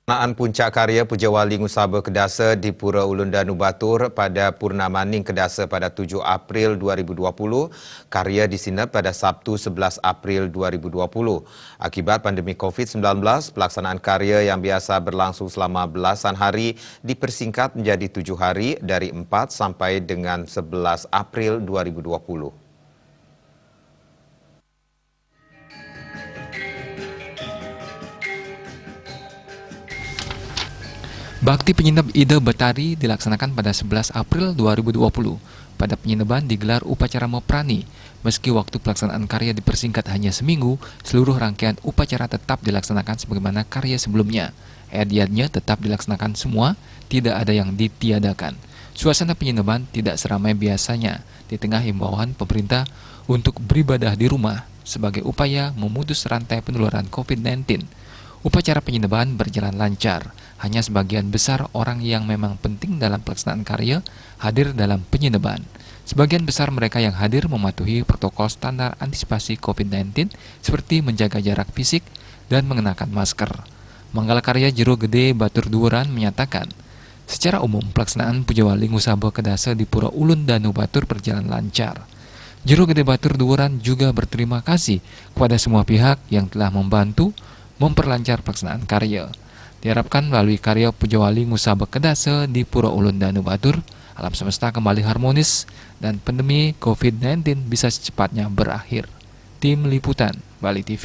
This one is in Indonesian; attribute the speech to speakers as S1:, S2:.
S1: Pelaksanaan Puncak Karya Pujawali Ngusaba Kedasa di Pura Ulun Danu Batur pada Purnamaning Kedasa pada 7 April 2020, karya disinap pada Sabtu 11 April 2020. Akibat pandemi COVID-19, pelaksanaan karya yang biasa berlangsung selama belasan hari dipersingkat menjadi 7 hari dari 4 sampai dengan 11 April 2020.
S2: Bakti Penyinep Ida Betari dilaksanakan pada 11 April 2020. Pada penyineban digelar upacara Meprani. Meski waktu pelaksanaan karya dipersingkat hanya seminggu, seluruh rangkaian upacara tetap dilaksanakan sebagaimana karya sebelumnya. Ediatnya tetap dilaksanakan semua, tidak ada yang ditiadakan. Suasana penyineban tidak seramai biasanya di tengah himbauan pemerintah untuk beribadah di rumah sebagai upaya memutus rantai penularan COVID-19. Upacara penyineban berjalan lancar, hanya sebagian besar orang yang memang penting dalam pelaksanaan karya hadir dalam penyineban. Sebagian besar mereka yang hadir mematuhi protokol standar antisipasi COVID-19 seperti menjaga jarak fisik dan mengenakan masker. Manggala Karya Jero Gede Batur Duuran menyatakan, secara umum pelaksanaan Pujawali Ngusaba Kedasa di Pura Ulun Danu Batur berjalan lancar. Jero Gede Batur Duuran juga berterima kasih kepada semua pihak yang telah membantu memperlancar pelaksanaan karya. Diharapkan melalui karya Pujawali Ngusaba Kedasa di Pura Ulun Danu Batur, alam semesta kembali harmonis dan pandemi COVID-19 bisa secepatnya berakhir. Tim Liputan, Bali TV.